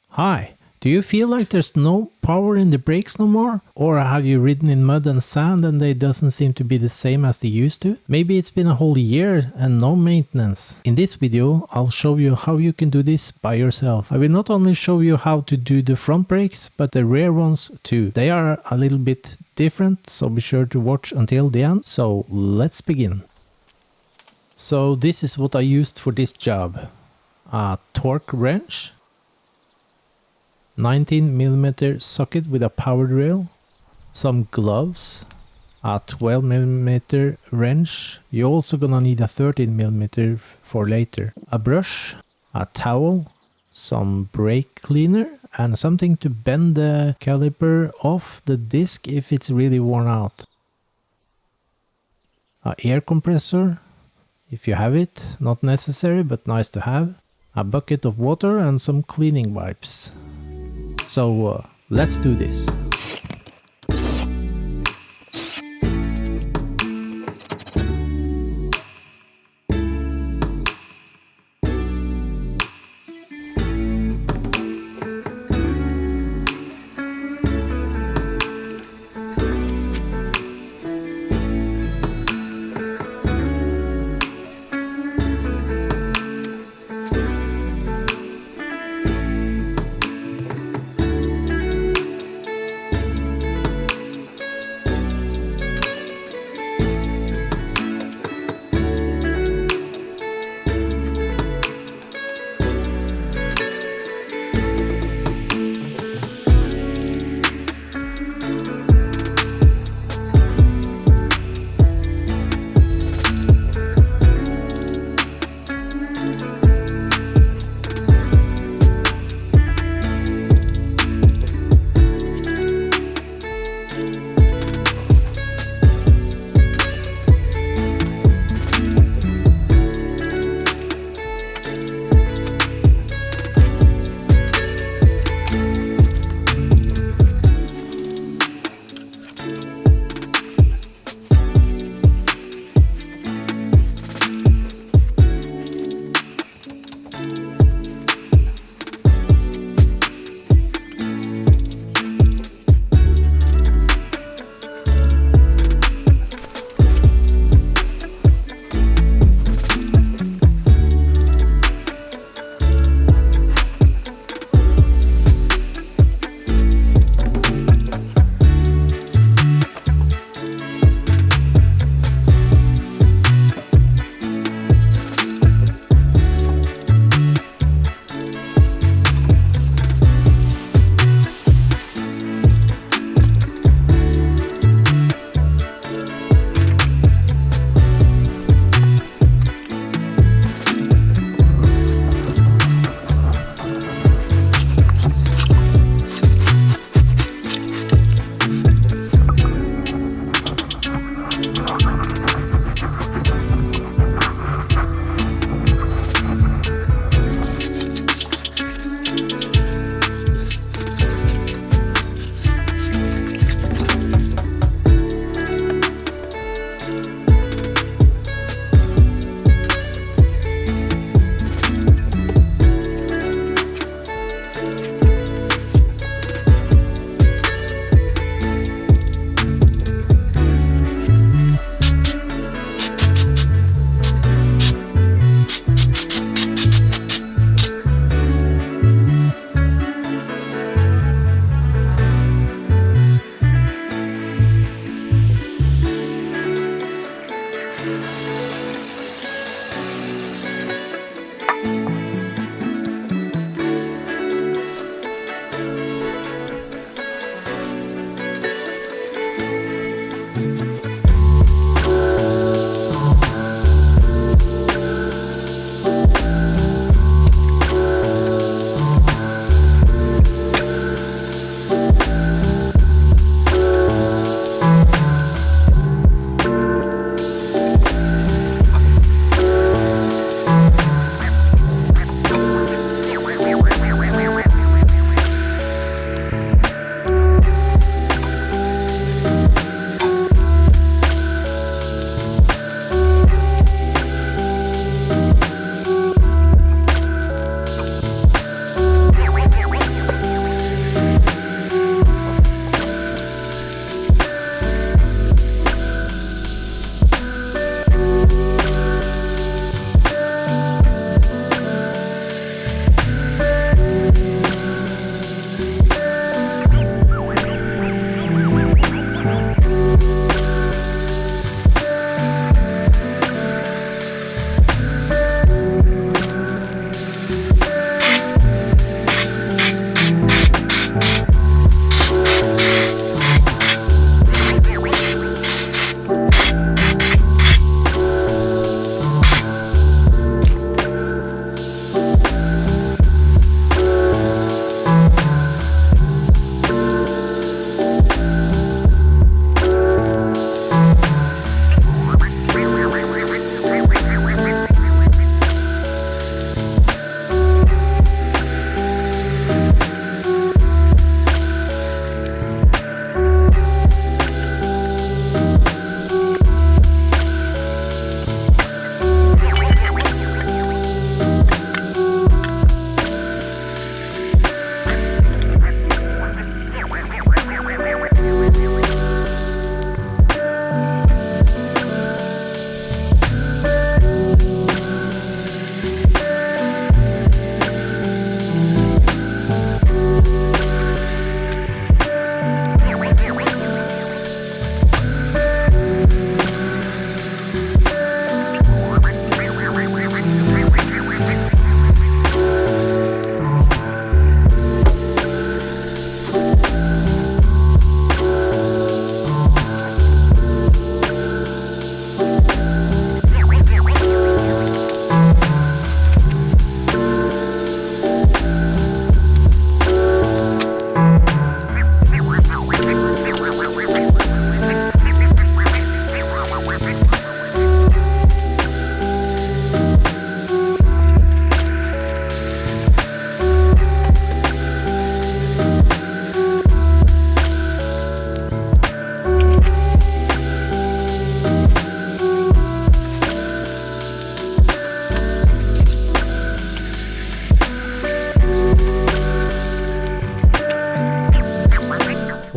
Hi, do you feel like there's no power in the brakes no more? Or have you ridden in mud and sand and they doesn't seem to be the same as they used to? Maybe it's been a whole year and no maintenance. In this video, I'll show you how you can do this by yourself. I will not only show you how to do the front brakes, but the rear ones too. They are a little bit different, so be sure to watch until the end. So let's begin. So this is what I used for this job. A torque wrench, 19mm socket with a power drill, some gloves, a 12mm wrench, you're also gonna need a 13mm for later, a brush, a towel, some brake cleaner and something to bend the caliper off the disc if it's really worn out, a air compressor, if you have it, not necessary but nice to have, a bucket of water and some cleaning wipes. So let's do this.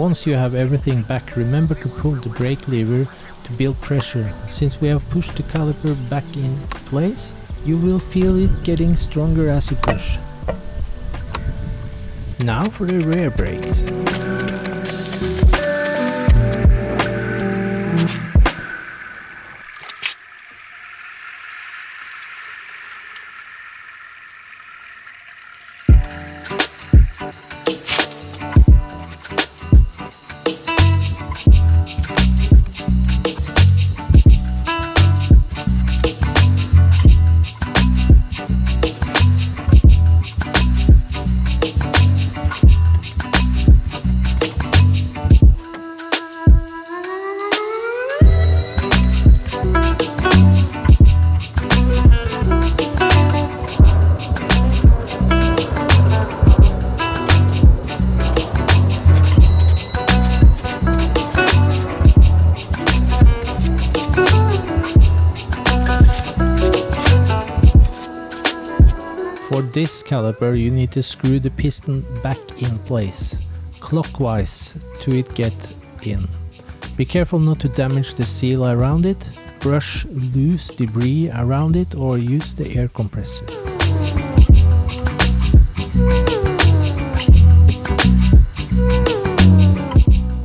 Once you have everything back, remember to pull the brake lever to build pressure. Since we have pushed the caliper back in place, you will feel it getting stronger as you push. Now for the rear brakes. For this caliper you need to screw the piston back in place, clockwise to it get in. Be careful not to damage the seal around it, brush loose debris around it or use the air compressor.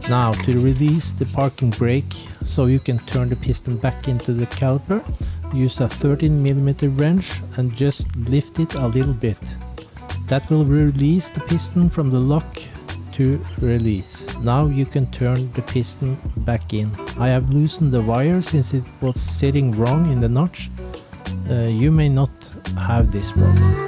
Now to release the parking brake so you can turn the piston back into the caliper, use a 13mm wrench and just lift it a little bit. That will release the piston from the lock to release. Now you can turn the piston back in. I have loosened the wire since it was sitting wrong in the notch. You may not have this problem.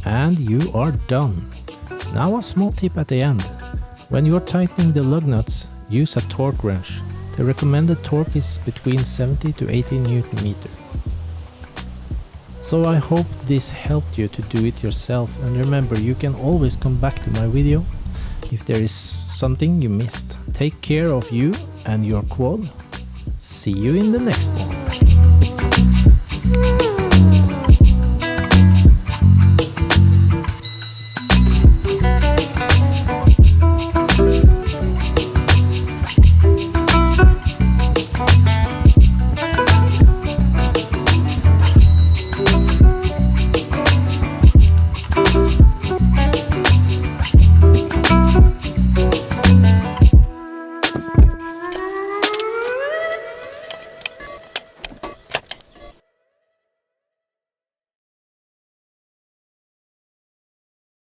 And you are done. Now a small tip at the end. When you are tightening the lug nuts, use a torque wrench. The recommended torque is between 70 to 80 Nm. So I hope this helped you to do it yourself, and remember you can always come back to my video if there is something you missed. Take care of you and your quad. See you in the next one.